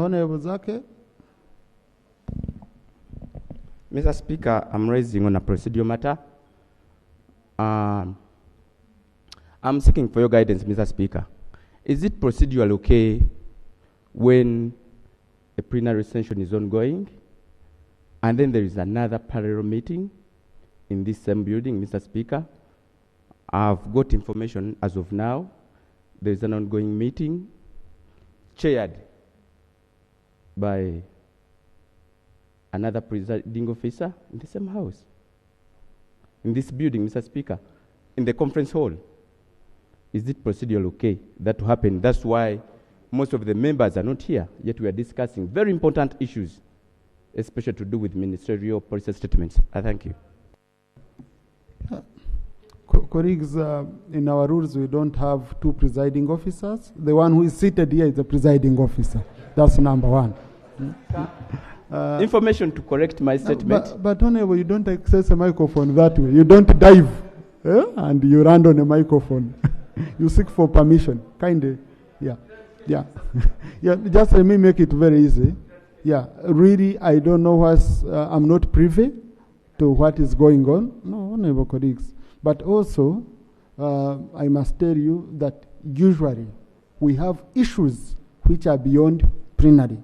Honorable Zake. Mr. Speaker, I'm raising on a procedural matter. I'm seeking for your guidance, Mr. Speaker. Is it procedural okay when a plenary session is ongoing and then there is another parallel meeting in this same building, Mr. Speaker? I've got information as of now. There is an ongoing meeting chaired by another presiding officer in the same house, in this building, Mr. Speaker, in the conference hall. Is it procedural okay that to happen? That's why most of the members are not here, yet we are discussing very important issues, especially to do with ministerial policy statements. I thank you. Colleagues, in our rules, we don't have two presiding officers. The one who is seated here is the presiding officer. That's number one. Information to correct my statement. But Honorable, you don't access a microphone that way. You don't dive and you land on a microphone. You seek for permission. Kindly. Yeah. Yeah. Yeah. Just let me make it very easy. Yeah. Really, I don't know what, I'm not privy to what is going on. No, Honorable colleagues. But also, I must tell you that usually we have issues which are beyond plenary.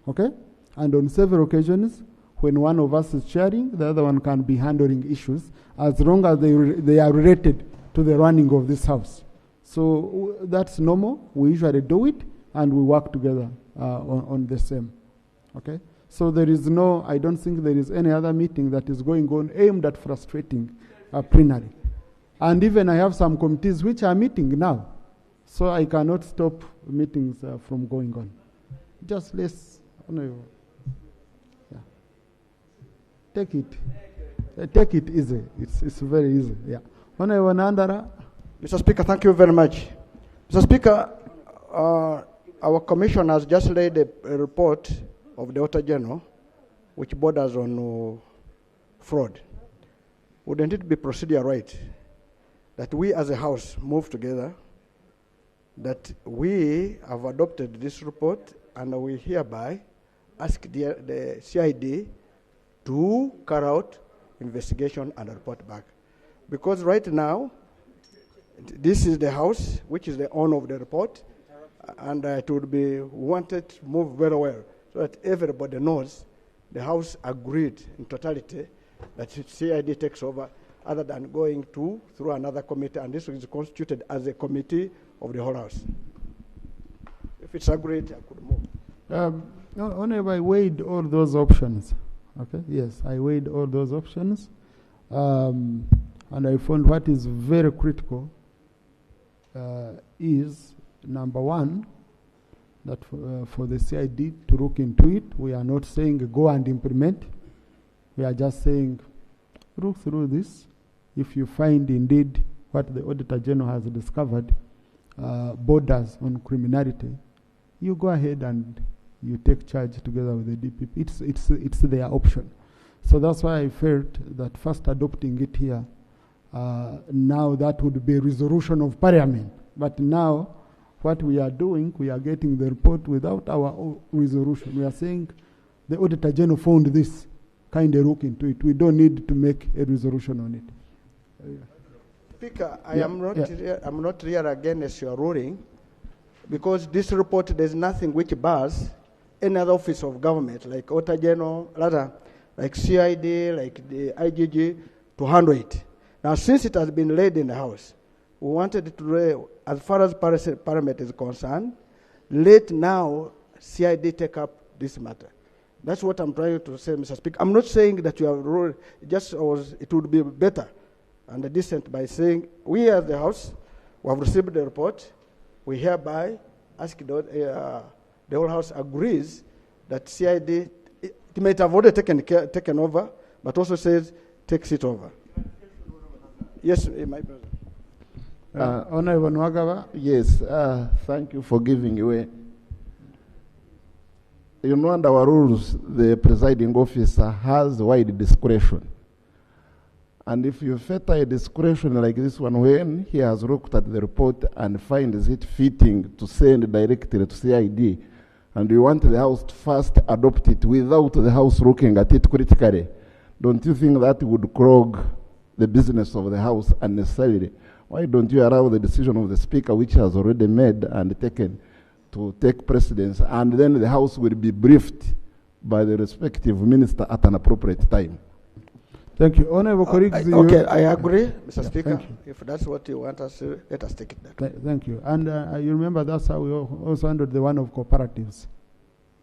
Okay? And on several occasions, when one of us is chairing, the other one can be handling issues as long as they are related to the running of this house. So that's normal. We usually do it, and we work together on the same. Okay? So there is no, I don't think there is any other meeting that is going on aimed at frustrating plenary. And even I have some committees which are meeting now. So I cannot stop meetings from going on. Just let's, take it easy. It's very easy. Yeah. Mr. Speaker, thank you very much. Mr. Speaker, our commission has just laid a report of the Auditor General, which borders on fraud. Wouldn't it be procedure right that we as a house move together, that we have adopted this report, and we hereby ask the CID to carry out investigation and report back? Because right now, this is the house which is the owner of the report, and it would be wanted to move very well so that everybody knows the house agreed in totality that CID takes over, other than going through another committee, and this is constituted as a committee of the whole house. If it's agreed, I could move. Honorable, I weighed all those options. Okay, yes, I weighed all those options, and I found what is very critical is, number one, that for the CID to look into it. We are not saying go and implement. We are just saying look through this. If you find indeed what the Auditor General has discovered borders on criminality, you go ahead and you take charge together with the DPP. It's their option. So that's why I felt that first adopting it here, now that would be a resolution of Parliament. But now, what we are doing, we are getting the report without our resolution. We are saying the Auditor General found this, kind of look into it. We don't need to make a resolution on it. Speaker, I'm not here against your ruling, because this report, there's nothing which bars any other office of government, like Auditor General, rather, like CID, like the IGG, to handle it. Now, since it has been laid in the House, we wanted to, as far as Parliament is concerned, let now CID take up this matter. That's what I'm trying to say, Mr. Speaker. I'm not saying that you have ruled, it would be better and decent by saying, we as the House, we have received the report, we hereby ask the whole House agrees that CID, it might have already taken over, but also says takes it over. Yes, my brother. Honorable Nwagaba. Yes, thank you for giving way. You know, under our rules, the presiding officer has wide discretion. And if you fetter a discretion like this one, when he has looked at the report and finds it fitting to send directly to CID, and you want the House to first adopt it without the House looking at it critically, don't you think that would clog the business of the House unnecessarily? Why don't you allow the decision of the Speaker, which has already made and taken, to take precedence, and then the House will be briefed by the respective minister at an appropriate time? Thank you. Honorable colleagues. Okay, I agree, Mr. Speaker. If that's what you want us to, let us take it that way. Thank you. And you remember that's how we also handled the one of cooperatives.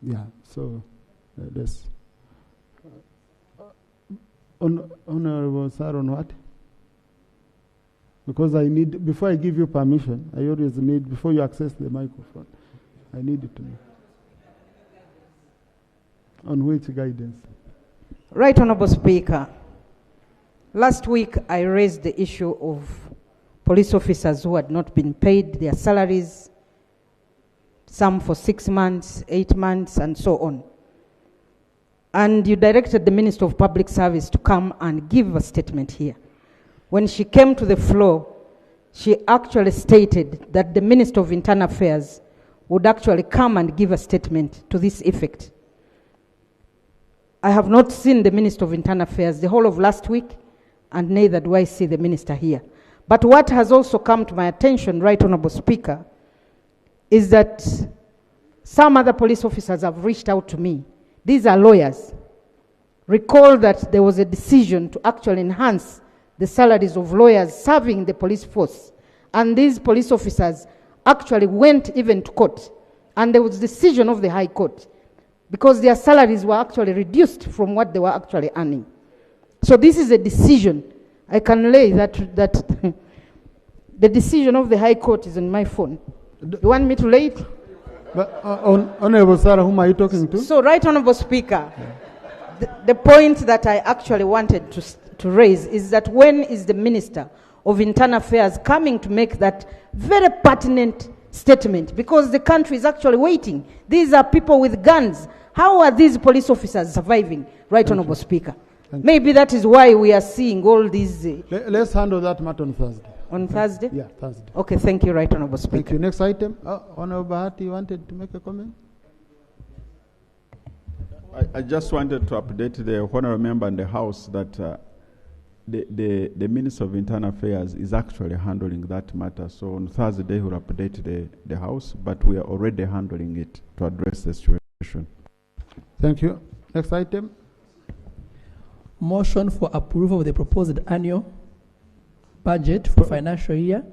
Yeah, so let's. Honorable sir, on what? Because I need, before I give you permission, I always need, before you access the microphone, I need it to know. On which guidance? Right Honorable Speaker, last week I raised the issue of police officers who had not been paid their salaries, some for 6 months, 8 months, and so on. And you directed the Minister of Public Service to come and give a statement here. When she came to the floor, she actually stated that the Minister of Internal Affairs would actually come and give a statement to this effect. I have not seen the Minister of Internal Affairs the whole of last week, and neither do I see the Minister here. But what has also come to my attention, Right Honorable Speaker, is that some other police officers have reached out to me. These are lawyers. Recall that there was a decision to actually enhance the salaries of lawyers serving the police force. And these police officers actually went even to court. And there was a decision of the High Court because their salaries were actually reduced from what they were actually earning. So this is a decision. I can lay that the decision of the High Court is on my phone. You want me to lay it? But, Honorable Sarah, whom are you talking to? So, Right Honorable Speaker, the point that I actually wanted to raise is that when is the Minister of Internal Affairs coming to make that very pertinent statement? Because the country is actually waiting. These are people with guns. How are these police officers surviving, Right Honorable Speaker? Maybe that is why we are seeing all these... Let's handle that matter on Thursday. On Thursday? Yeah, Thursday. Okay, thank you, Right Honorable Speaker. Thank you. Next item. Honorable Bahati, you wanted to make a comment? I just wanted to update the honorable member in the House that the Minister of Internal Affairs is actually handling that matter. So on Thursday, he will update the House, but we are already handling it to address the situation. Thank you. Next item. Motion for approval of the proposed annual budget for financial year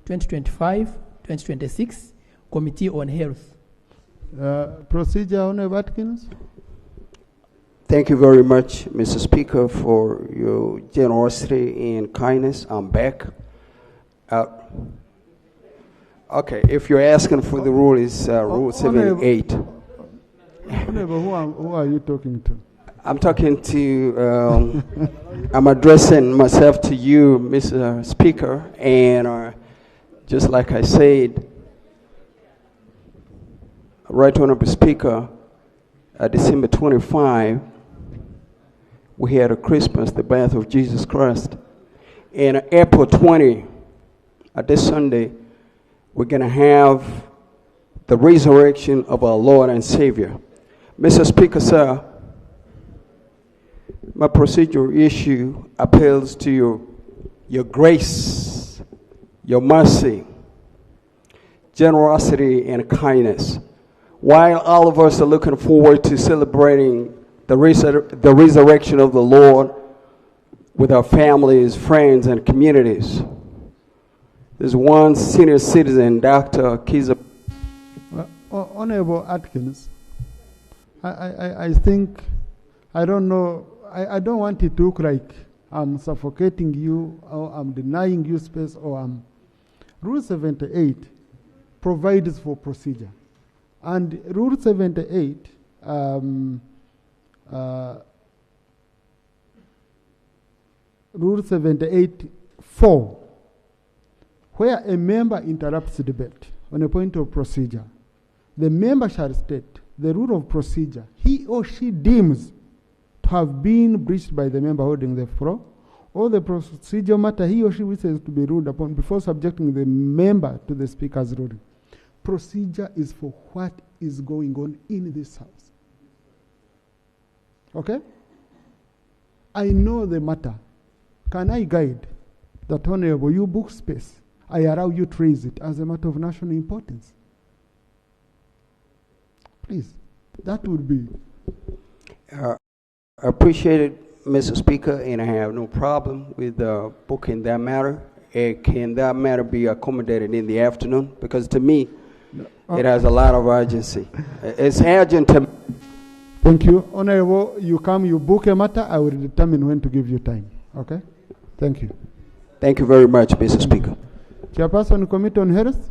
2025-2026, Committee on Health. Procedure, Honorable Atkins. Thank you very much, Mr. Speaker, for your generosity and kindness. I'm back. Okay, if you're asking for the rule, is Rule 78. Honorable, who are you talking to? I'm talking to, I'm addressing myself to you, Mr. Speaker, and just like I said, Right Honorable Speaker, December 25, we had a Christmas, the birth of Jesus Christ. And April 20, this Sunday, we're going to have the resurrection of our Lord and Savior. Mr. Speaker, sir, my procedural issue appeals to your grace, your mercy, generosity, and kindness. While all of us are looking forward to celebrating the resurrection of the Lord with our families, friends, and communities, there's one senior citizen, Dr. Kiza. Honorable Atkins, I think, I don't know, I don't want it to look like I'm suffocating you or I'm denying you space or I'm... Rule 78 provides for procedure. And Rule 78, Rule 78(4), where a member interrupts the debate on a point of procedure, the member shall state the rule of procedure he or she deems to have been breached by the member holding the floor, or the procedure matter he or she wishes to be ruled upon before subjecting the member to the speaker's ruling. procedure is for what is going on in this house. Okay? I know the matter. Can I guide that, Honorable, you book space? I allow you to raise it as a matter of national importance. Please, that would be. I appreciate it, Mr. Speaker, and I have no problem with booking that matter. Can that matter be accommodated in the afternoon? Because to me, it has a lot of urgency. It's urgent to. Thank you. Honorable, you come, you book a matter, I will determine when to give you time. Okay? Thank you. Thank you very much, Mr. Speaker. Chairperson, Committee on Health.